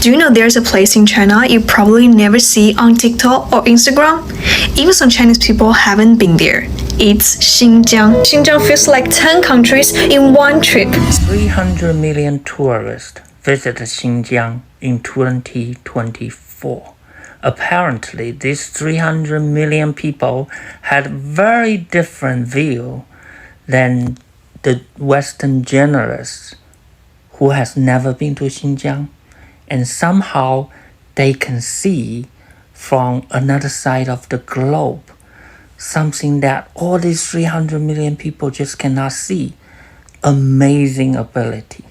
Do you know there's a place in China you probably never see on TikTok or Instagram? Even some Chinese people haven't been there. It's Xinjiang. Xinjiang feels like 10 countries in one trip. 300 million tourists visited Xinjiang in 2024. Apparently, these 300 million people had a very different view than the Western journalists who has never been to Xinjiang. And somehow they can see from another side of the globe something that all these 300 million people just cannot see. Amazing ability.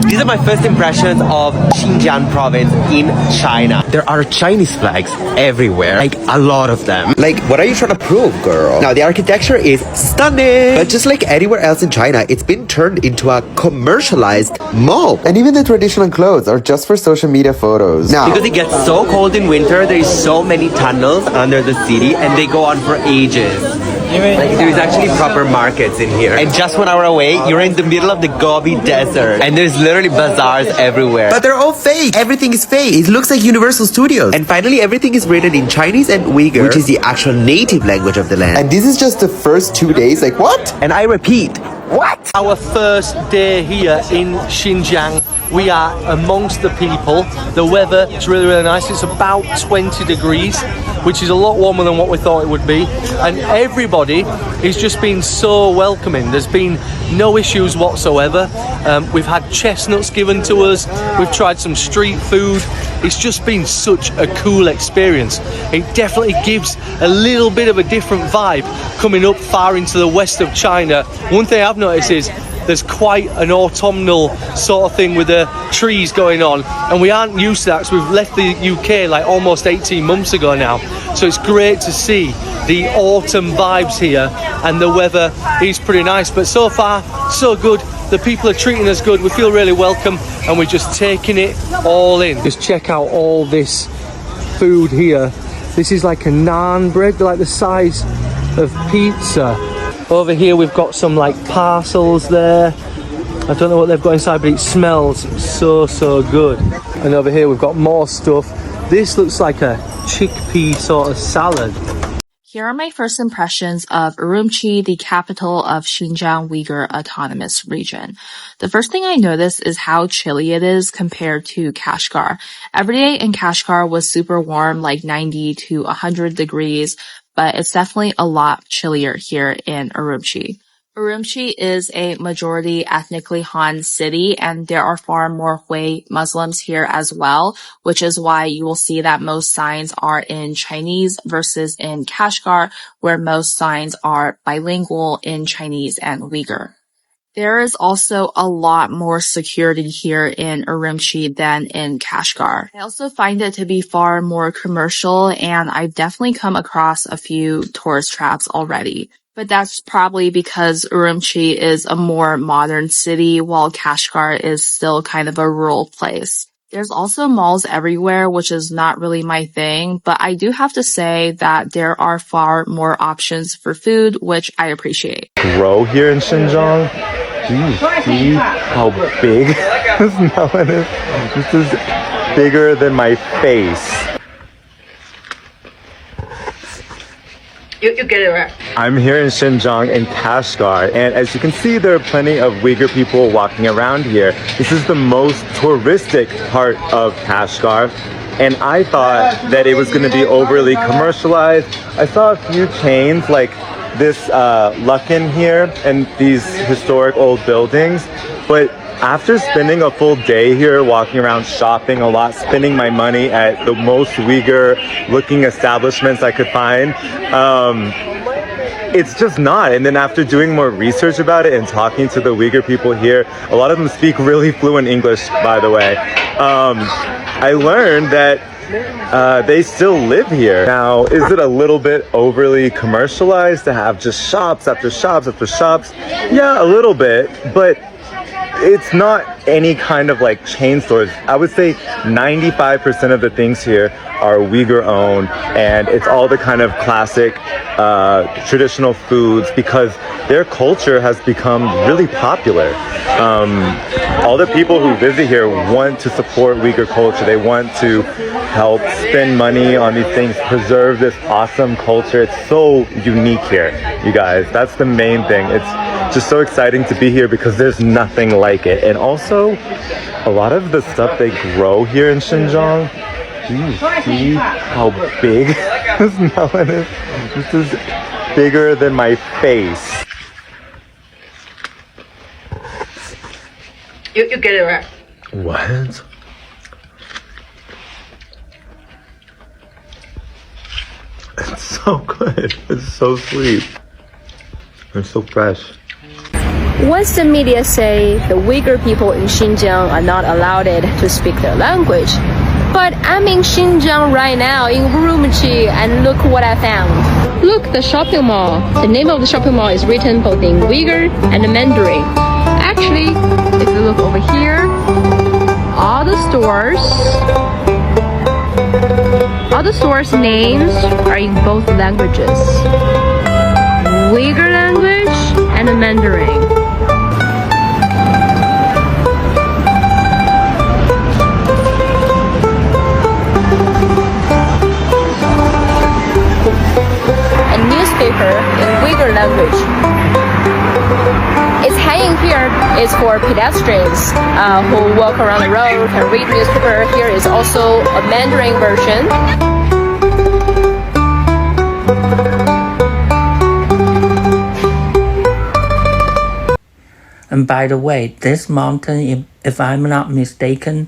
These are my first impressions of Xinjiang province in China. There are Chinese flags everywhere, like a lot of them. Like, what are you trying to prove, girl? Now, the architecture is stunning, but just like anywhere else in China, it's been turned into a commercialized mall. And even the traditional clothes are just for social media photos. Now, because it gets so cold in winter, there is so many tunnels under the city, and they go on for ages. Like, there's actually proper markets in here. And just 1 hour away, you're in the middle of the Gobi Desert. And there's literally bazaars everywhere. but they're all fake. Everything is fake. It looks like Universal Studios. And finally, everything is written in Chinese and Uyghur, which is the actual native language of the land. And this is just the first 2 days. Like, what? And I repeat, what? Our first day here in Xinjiang. We are amongst the people. The weather is really, really nice. It's about 20 degrees, which is a lot warmer than what we thought it would be. And everybody is just been so welcoming. There's been no issues whatsoever. We've had chestnuts given to us. We've tried some street food. It's just been such a cool experience. It definitely gives a little bit of a different vibe coming up far into the west of China. One thing I've noticed is there's quite an autumnal sort of thing with the trees going on, and we aren't used to that because we've left the UK like almost 18 months ago now. So it's great to see the autumn vibes here, and the weather is pretty nice. But so far, so good. The people are treating us good. We feel really welcome, and we're just taking it all in. Just check out all this food here. This is like a naan bread, they're like the size of pizza. Over here we've got some like parcels there. I don't know what they've got inside, but it smells so good. And over here we've got more stuff. This looks like a chickpea sort of salad. Here are my first impressions of Urumqi, the capital of Xinjiang Uyghur Autonomous Region. The first thing I noticed is how chilly it is compared to Kashgar. Every day in Kashgar was super warm, like 90 to 100 degrees, but it's definitely a lot chillier here in Urumqi. Urumqi is a majority ethnically Han city, and there are far more Hui Muslims here as well, which is why you will see that most signs are in Chinese versus in Kashgar, where most signs are bilingual in Chinese and Uyghur. There is also a lot more security here in Urumqi than in Kashgar. I also find it to be far more commercial, and I've definitely come across a few tourist traps already. But that's probably because Urumqi is a more modern city, while Kashgar is still kind of a rural place. There's also malls everywhere, which is not really my thing, but I do have to say that there are far more options for food, which I appreciate. Grow here in Xinjiang. Do you see how big this melon is? This is bigger than my face. You get it right. I'm here in Xinjiang in Kashgar, and as you can see, there are plenty of Uyghur people walking around here. This is the most touristic part of Kashgar, and I thought that it was going to be overly commercialized. I saw a few chains like this Luckin here and these historic old buildings, but after spending a full day here, walking around shopping a lot, spending my money at the most Uyghur looking establishments I could find, it's just not. And then after doing more research about it and talking to the Uyghur people here, a lot of them speak really fluent English, by the way, I learned that they still live here. Now, is it a little bit overly commercialized to have just shops after shops after shops? Yeah, a little bit, but it's not any kind of like chain stores. I would say 95% of the things here are Uyghur owned, and it's all the kind of classic traditional foods because their culture has become really popular. All the people who visit here want to support Uyghur culture. They want to help spend money on these things, preserve this awesome culture. It's so unique here, you guys. That's the main thing. It's just so exciting to be here because there's nothing like it. And also, a lot of the stuff they grow here in Xinjiang, do you see how big this melon is? This is bigger than my face. You get it right. What? It's so good. It's so sweet. It's so fresh. Once the media say the Uyghur people in Xinjiang are not allowed to speak their language, but I'm in Xinjiang right now, in Urumqi, and look what I found. Look, the shopping mall. The name of the shopping mall is written both in Uyghur and Mandarin. Actually, if you look over here, all the stores' names are in both languages. Uyghur language and Mandarin. A newspaper in Uyghur language. It's hanging here is for pedestrians who walk around the road and read newspaper. Here is also a Mandarin version. And by the way, this mountain, if I'm not mistaken,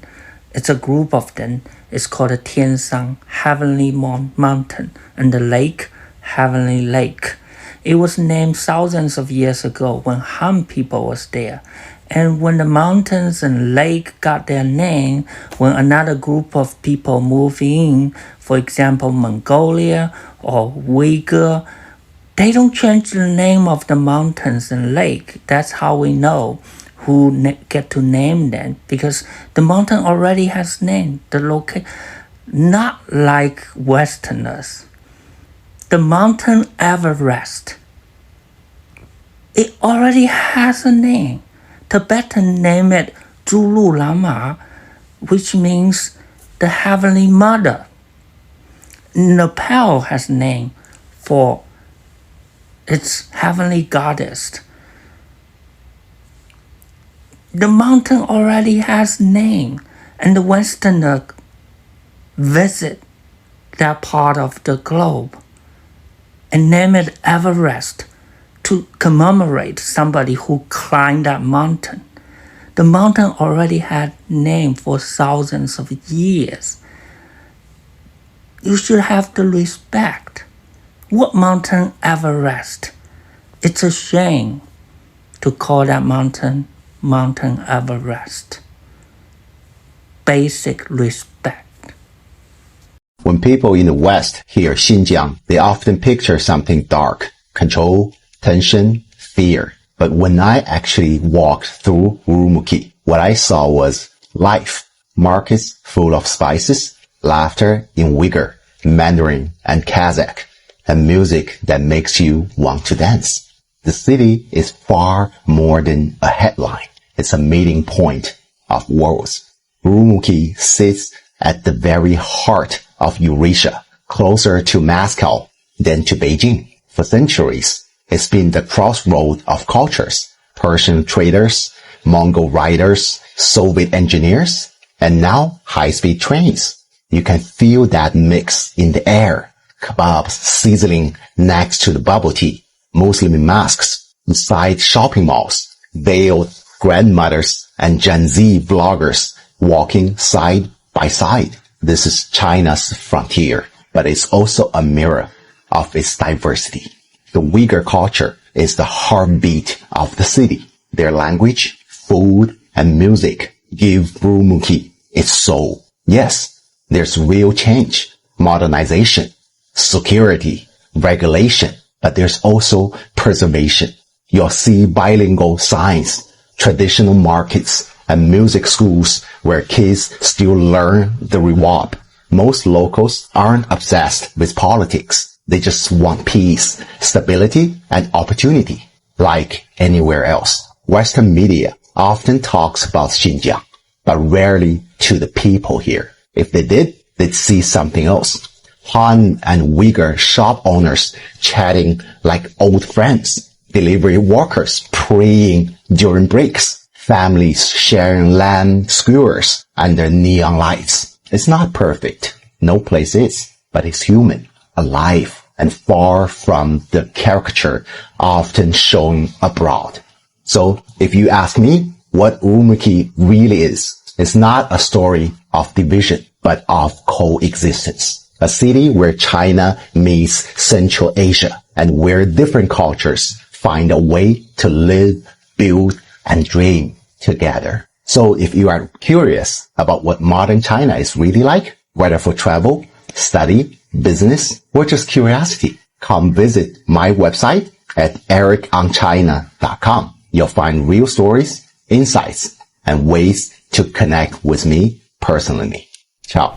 it's a group of them. It's called the Tiansang, Heavenly Mountain, and the lake, Heavenly Lake. It was named thousands of years ago when Han people was there. And when the mountains and lake got their name, when another group of people moved in, for example, Mongolia or Uyghur, they don't change the name of the mountains and lake. That's how we know who get to name them, because the mountain already has name, the location. Not like Westerners. The mountain Everest, it already has a name. Tibetan name it Zulu Lama, which means the Heavenly Mother. Nepal has name for its heavenly goddess. The mountain already has name, and the Westerner visit that part of the globe and name it Everest to commemorate somebody who climbed that mountain. The mountain already had name for thousands of years. You should have the respect. What mountain Everest? It's a shame to call that mountain Mountain Everest. Basic respect. When people in the West hear Xinjiang, they often picture something dark, control, tension, fear. But when I actually walked through Urumqi, what I saw was life, markets full of spices, laughter in Uyghur, Mandarin, and Kazakh, and music that makes you want to dance. The city is far more than a headline. It's a meeting point of worlds. Urumqi sits at the very heart of Eurasia, closer to Moscow than to Beijing. For centuries, it's been the crossroad of cultures. Persian traders, Mongol riders, Soviet engineers, and now high-speed trains. You can feel that mix in the air. Kebabs sizzling next to the bubble tea. Muslim mosques beside shopping malls. Veiled grandmothers and Gen Z vloggers walking side by side. This is China's frontier, but it's also a mirror of its diversity. The Uyghur culture is the heartbeat of the city. Their language, food, and music give Urumqi its soul. Yes, there's real change, modernization, security, regulation, but there's also preservation. You'll see bilingual signs, traditional markets, and music schools where kids still learn the rewab. Most locals aren't obsessed with politics. They just want peace, stability, and opportunity, like anywhere else. Western media often talks about Xinjiang, but rarely to the people here. If they did, they'd see something else. Han and Uyghur shop owners chatting like old friends, delivery workers praying during breaks, families sharing lamb skewers under neon lights. It's not perfect. No place is, but it's human, alive, and far from the caricature often shown abroad. So if you ask me what Urumqi really is, it's not a story of division, but of coexistence. A city where China meets Central Asia and where different cultures find a way to live, build, and dream together. So if you are curious about what modern China is really like, whether for travel, study, business, or just curiosity, come visit my website at ericonchina.com. You'll find real stories, insights, and ways to connect with me personally. Ciao.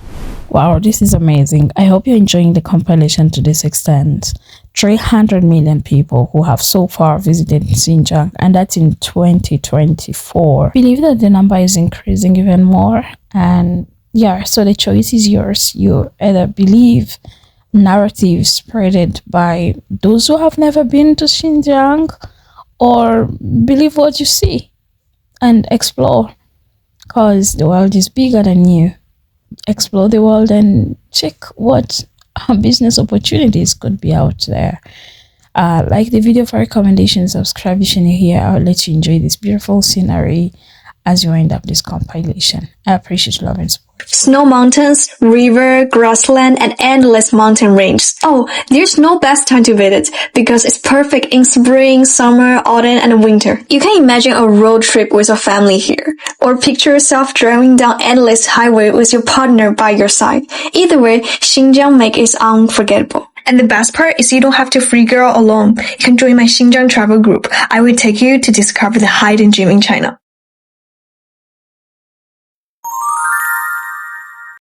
Wow, this is amazing. I hope you're enjoying the compilation to this extent. 300 million people who have so far visited Xinjiang, and that's in 2024. I believe that the number is increasing even more. And yeah, so the choice is yours. You either believe narratives spreaded by those who have never been to Xinjiang, or believe what you see and explore, because the world is bigger than you. Explore the world and check what business opportunities could be out there. Like the video for recommendations, subscribe if you're new here. I'll let you enjoy this beautiful scenery as you wind up this compilation. I appreciate love and support. Snow mountains, river, grassland, and endless mountain ranges. Oh, there's no best time to visit because it's perfect in spring, summer, autumn, and winter. You can imagine a road trip with a family here, or picture yourself driving down endless highway with your partner by your side. Either way, Xinjiang makes it unforgettable. And the best part is you don't have to figure out alone. You can join my Xinjiang travel group. I will take you to discover the hidden gem in China.